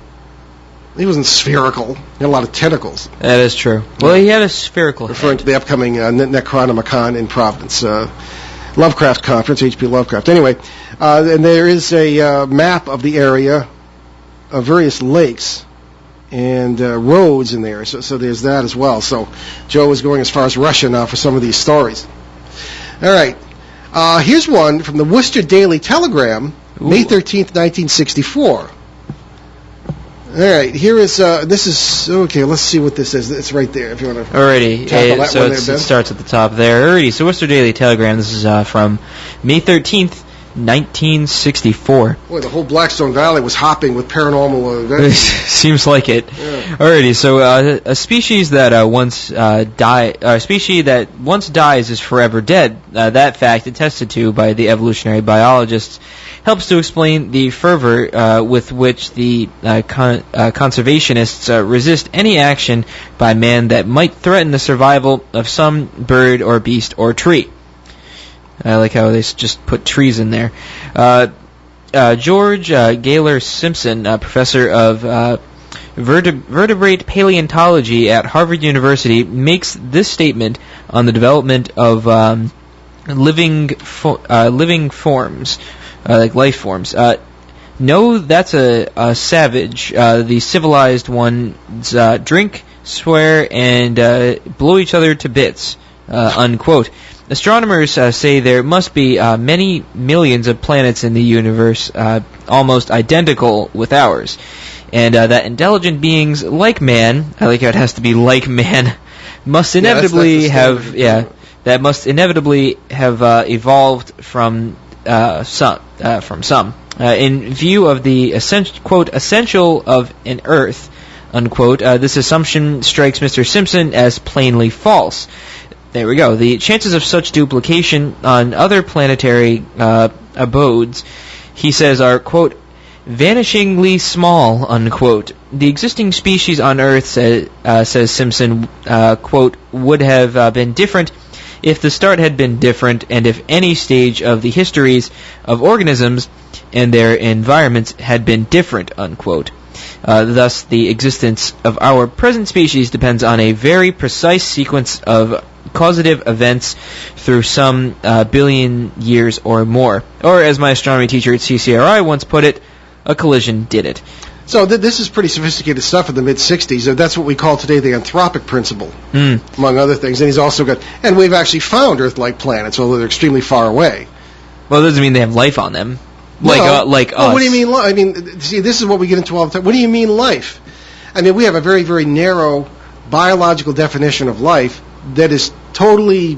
He wasn't spherical. He had a lot of tentacles. That is true. Well, he had a spherical referring head. to the upcoming Necronomicon in Providence. Lovecraft Conference, H.P. Lovecraft. Anyway, and there is a map of the area of various lakes and roads in there. So there's that as well. So Joe is going as far as Russia now for some of these stories. All right. Here's one from the Worcester Daily Telegram, May 13th, 1964. All right, here is, okay, let's see what this is. It's right there, if you want to Alrighty, tackle that one there, Ben. It starts at the top there. Alrighty, so Worcester Daily Telegram, this is from May 13th, 1964. Boy, the whole Blackstone Valley was hopping with paranormal events. Seems like it. Yeah. Alrighty, so a species that once dies is forever dead. That fact, attested to by the evolutionary biologists, helps to explain the fervor with which the conservationists resist any action by man that might threaten the survival of some bird or beast or tree. I like how they just put trees in there. George Gaylor Simpson, professor of vertebrate paleontology at Harvard University, makes this statement on the development of living forms, like life forms. No, that's a savage. The civilized ones drink, swear, and blow each other to bits, unquote. Astronomers say there must be many millions of planets in the universe almost identical with ours, and that intelligent beings like man, I like how it has to be like man, must inevitably have evolved from some. In view of the quote essential of an Earth, unquote, this assumption strikes Mr. Simpson as plainly false. There we go. The chances of such duplication on other planetary abodes, he says, are, quote, vanishingly small, unquote. The existing species on Earth, says Simpson, quote, would have been different if the start had been different and if any stage of the histories of organisms and their environments had been different, unquote. Thus, the existence of our present species depends on a very precise sequence of causative events through some billion years or more. Or, as my astronomy teacher at CCRI once put it, a collision did it. So this is pretty sophisticated stuff in the mid-'60s. That's what we call today the anthropic principle, among other things. And he's also got... And we've actually found Earth-like planets, although they're extremely far away. Well, that doesn't mean they have life on them. Like us. What do you mean? I mean, see, this is what we get into all the time. What do you mean life? I mean, we have a very, very narrow biological definition of life that is totally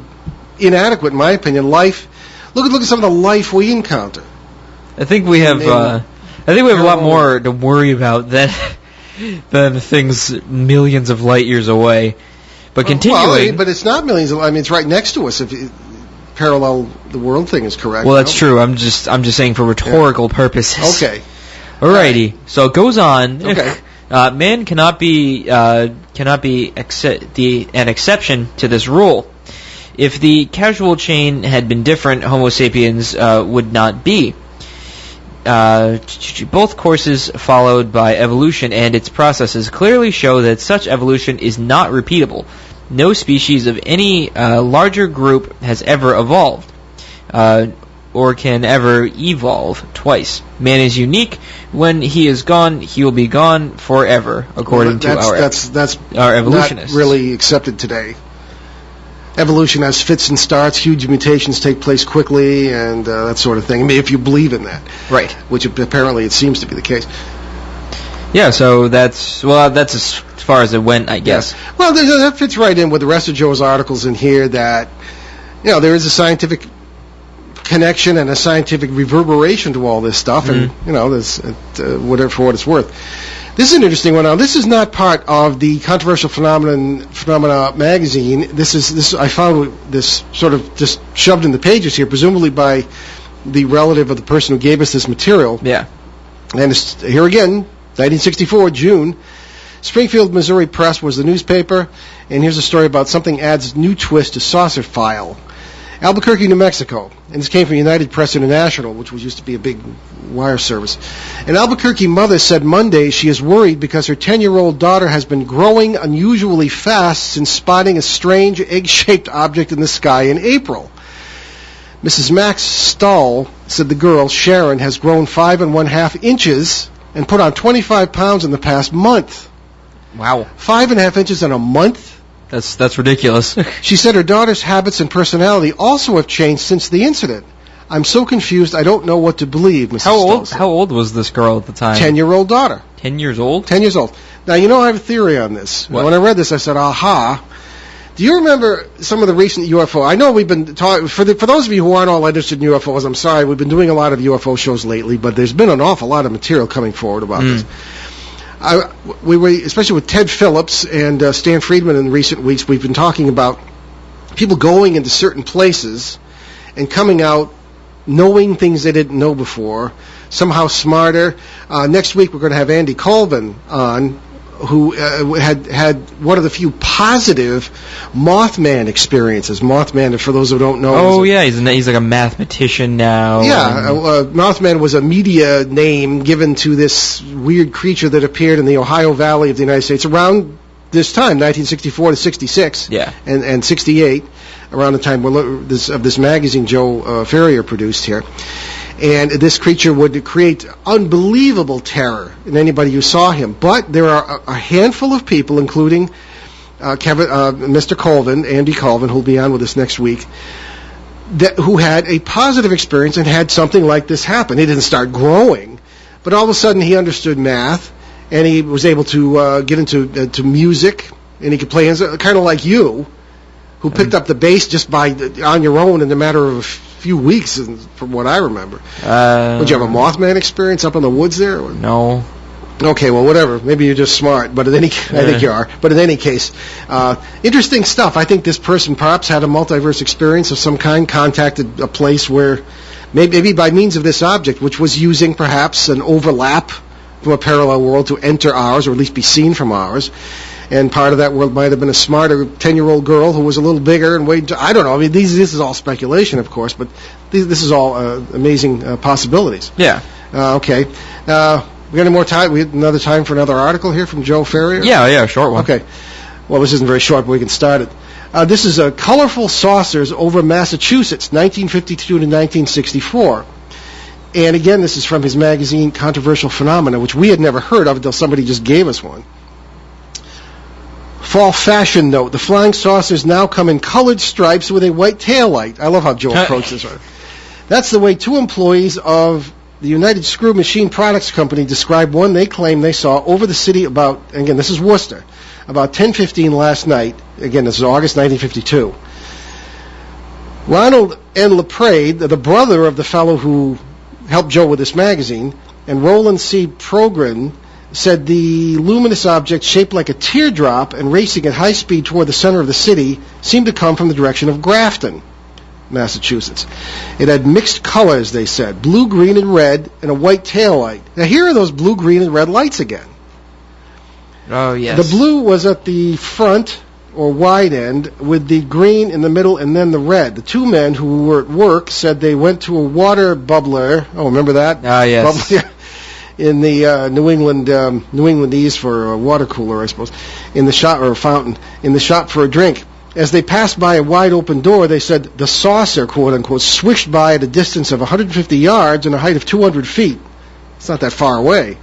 inadequate, in my opinion. Life. Look at some of the life we encounter. I think we have. I think we have a lot more to worry about than things millions of light years away. But continuing, but it's not millions. I mean, it's right next to us. If you parallel the world thing is correct. Well, that's true. I'm just saying for rhetorical purposes. Okay. Alrighty. So it goes on. Okay. Man cannot be an exception to this rule. If the causal chain had been different, Homo sapiens would not be. Both courses followed by evolution and its processes clearly show that such evolution is not repeatable. No species of any larger group has ever evolved, or can ever evolve twice. Man is unique. When he is gone, he will be gone forever, according to our evolutionists. Not really accepted today. Evolution has fits and starts, huge mutations take place quickly, and that sort of thing. I mean, if you believe in that. Right. Which apparently it seems to be the case. Yeah, so that's as far as it went, I guess. Yeah. Well, that fits right in with the rest of Joe's articles in here that, there is a scientific connection and a scientific reverberation to all this stuff, and, there's whatever for what it's worth. This is an interesting one. Now, this is not part of the Controversial Phenomena magazine. This I found this sort of just shoved in the pages here, presumably by the relative of the person who gave us this material. Yeah. And it's, here again, 1964, June. Springfield, Missouri Press was the newspaper, and here's a story about something adds new twist to saucer file. Albuquerque, New Mexico. And this came from United Press International, which used to be a big wire service. An Albuquerque mother said Monday she is worried because her 10-year-old daughter has been growing unusually fast since spotting a strange egg-shaped object in the sky in April. Mrs. Max Stahl said the girl, Sharon, has grown 5 1/2 inches and put on 25 pounds in the past month. Wow. 5 1/2 inches in a month? That's ridiculous. She said her daughter's habits and personality also have changed since the incident. I'm so confused, I don't know what to believe, Mrs. Stahl said. How old was this girl at the time? 10-year-old daughter. 10 years old? 10 years old. Now, I have a theory on this. What? When I read this, I said, aha. Do you remember some of the recent UFO? I know we've been talking, for those of you who aren't all interested in UFOs, I'm sorry, we've been doing a lot of UFO shows lately, but there's been an awful lot of material coming forward about this. We were, especially with Ted Phillips and Stan Friedman in recent weeks, we've been talking about people going into certain places and coming out knowing things they didn't know before, somehow smarter. Next week we're going to have Andy Colvin on, who had one of the few positive Mothman experiences. Mothman, for those who don't know. Oh, yeah, he's like a mathematician now. Yeah, Mothman was a media name given to this weird creature that appeared in the Ohio Valley of the United States around this time, 1964 to 66, and 68, around the time of this magazine Joe Ferrierre produced here. And this creature would create unbelievable terror in anybody who saw him. But there are a handful of people, including Mr. Colvin, Andy Colvin, who will be on with us next week, who had a positive experience and had something like this happen. He didn't start growing, but all of a sudden he understood math, and he was able to get into music, and he could play kind of like you, who picked up the bass just on your own in a matter of a few weeks, from what I remember. Would you have a Mothman experience up in the woods there? Or? No. Okay, well, whatever. Maybe you're just smart, but I think you are. But in any case, interesting stuff. I think this person perhaps had a multiverse experience of some kind, contacted a place where maybe by means of this object, which was using perhaps an overlap from a parallel world to enter ours, or at least be seen from ours. And part of that world might have been a smarter 10-year-old girl who was a little bigger and weighed. I don't know. I mean, this is all speculation, of course, but this is all amazing possibilities. Yeah. Okay. We got any more time? We have another time for another article here from Joe Ferrierre? Yeah, short one. Okay. Well, this isn't very short, but we can start it. This is Colorful Saucers over Massachusetts, 1952 to 1964. And again, this is from his magazine Controversial Phenomena, which we had never heard of until somebody just gave us one. Fall fashion note. The flying saucers now come in colored stripes with a white tail light. I love how Joe approached this one. That's the way two employees of the United Screw Machine Products Company described one they claim they saw over the city about, again, this is Worcester, about 10:15 last night. Again, this is August 1952. Ronald N. LaPrade, the brother of the fellow who helped Joe with this magazine, and Roland C. Progrin said the luminous object shaped like a teardrop and racing at high speed toward the center of the city seemed to come from the direction of Grafton, Massachusetts. It had mixed colors, they said, blue, green, and red, and a white tail light. Now here are those blue, green, and red lights again. Oh, yes. The blue was at the front or wide end with the green in the middle and then the red. The two men who were at work said they went to a water bubbler. Oh, remember that? Ah, yes. In the New Englandese for a water cooler, I suppose, in the shop, or a fountain, in the shop for a drink. As they passed by a wide open door, they said the saucer, quote unquote, swished by at a distance of 150 yards and a height of 200 feet. It's not that far away.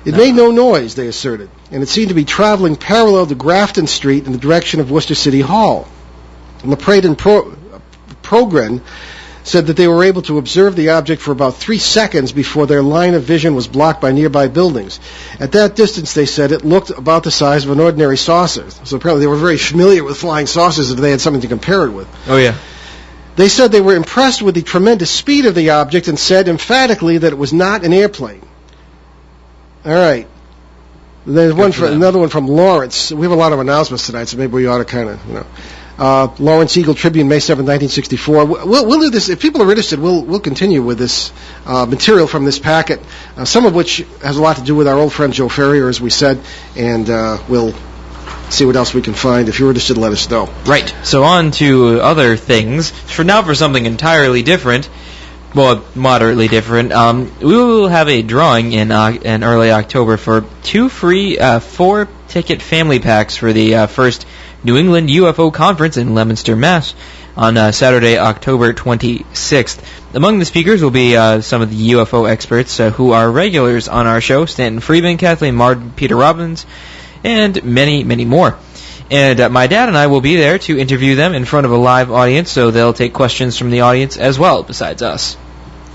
It made no noise, they asserted, and it seemed to be traveling parallel to Grafton Street in the direction of Worcester City Hall. LaPrade and Progrin said that they were able to observe the object for about 3 seconds before their line of vision was blocked by nearby buildings. At that distance, they said, it looked about the size of an ordinary saucer. So apparently they were very familiar with flying saucers if they had something to compare it with. Oh, yeah. They said they were impressed with the tremendous speed of the object and said emphatically that it was not an airplane. All right. There's another one from Lawrence. We have a lot of announcements tonight, so maybe we ought to kind of, Lawrence Eagle Tribune, May 7, 1964. We'll do this. If people are interested, we'll continue with this material from this packet, some of which has a lot to do with our old friend Joe Ferrierre, as we said, and we'll see what else we can find. If you're interested, let us know. Right. So on to other things. For something entirely different. Well, moderately different. We will have a drawing in early October for 2 free 4-ticket family packs for the first New England UFO Conference in Leominster, Mass. on Saturday, October 26th. Among the speakers will be some of the UFO experts who are regulars on our show: Stanton Friedman, Kathleen Martin, Peter Robbins, and many, many more. And my dad and I will be there to interview them in front of a live audience, so they'll take questions from the audience as well, besides us.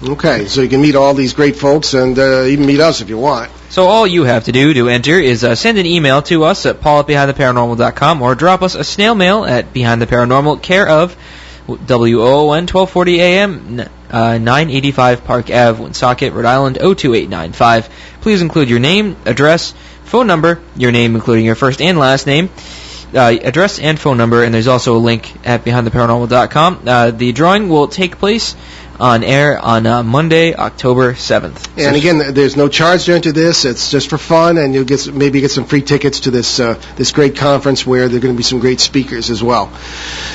Okay, so you can meet all these great folks and even meet us if you want. So all you have to do to enter is send an email to us at paul@behindtheparanormal.com or drop us a snail mail at Behind the Paranormal, care of WOON 1240 AM, 985 Park Ave, Woonsocket, Rhode Island 02895. Please include your name, address, phone number, your name including your first and last name, address and phone number, and there's also a link at BehindTheParanormal.com. The drawing will take place on air on Monday, October 7th. And again, there's no charge to enter this. It's just for fun, and you'll maybe get some free tickets to this great conference where there are going to be some great speakers as well.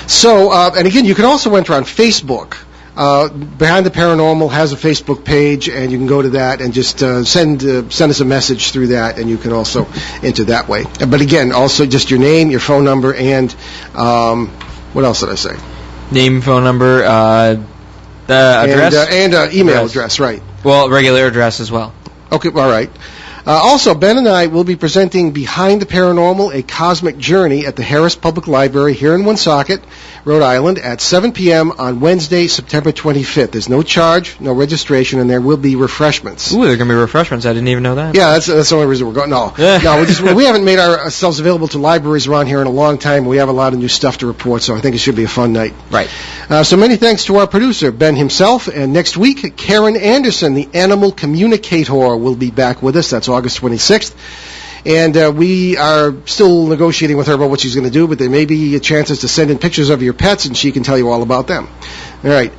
So, and again, you can also enter on Facebook. Behind the Paranormal has a Facebook page, and you can go to that and just send us a message through that, and you can also enter that way. But again, also just your name, your phone number, and what else did I say? Name, phone number, address? And email address, right. Well, regular address as well. Okay, all right. Also, Ben and I will be presenting Behind the Paranormal, A Cosmic Journey at the Harris Public Library here in Woonsocket, Rhode Island, at 7 p.m. on Wednesday, September 25th. There's no charge, no registration, and there will be refreshments. Ooh, there are going to be refreshments. I didn't even know that. Yeah, that's the only reason we're going. No, we haven't made ourselves available to libraries around here in a long time. We have a lot of new stuff to report, so I think it should be a fun night. Right. So many thanks to our producer, Ben himself. And next week, Karen Anderson, the animal communicator, will be back with us. That's August 26th. And we are still negotiating with her about what she's going to do, but there may be chances to send in pictures of your pets, and she can tell you all about them. All right.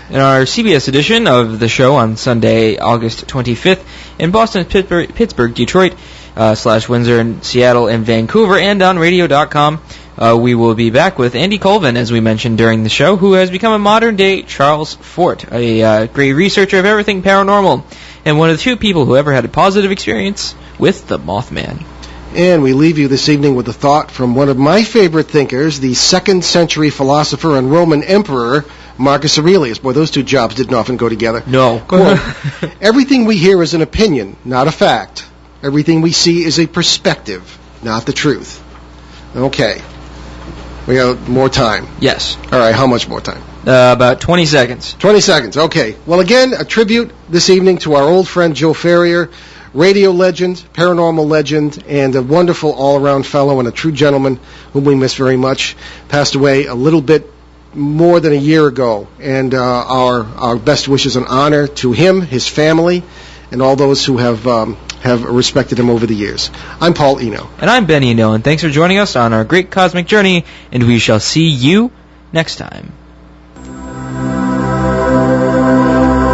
In our CBS edition of the show on Sunday, August 25th, in Boston, Pittsburgh, Detroit, /Windsor, and Seattle, and Vancouver, and on radio.com, we will be back with Andy Colvin, as we mentioned during the show, who has become a modern-day Charles Fort, a great researcher of everything paranormal, and one of the few people who ever had a positive experience with the Mothman. And we leave you this evening with a thought from one of my favorite thinkers, the 2nd century philosopher and Roman emperor, Marcus Aurelius. Boy, those two jobs didn't often go together. No. Quote, everything we hear is an opinion, not a fact. Everything we see is a perspective, not the truth. Okay. We got more time. Yes. All right, how much more time? About 20 seconds. 20 seconds, okay. Well, again, a tribute this evening to our old friend Joe Ferrierre, radio legend, paranormal legend, and a wonderful all-around fellow and a true gentleman whom we miss very much. Passed away a little bit more than a year ago, and our best wishes and honor to him, his family, and all those who have respected him over the years. I'm Paul Eno. And I'm Ben Eno, and thanks for joining us on our great cosmic journey, and we shall see you next time.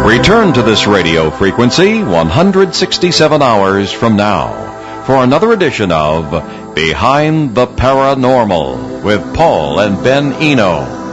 Return to this radio frequency 167 hours from now for another edition of Behind the Paranormal with Paul and Ben Eno.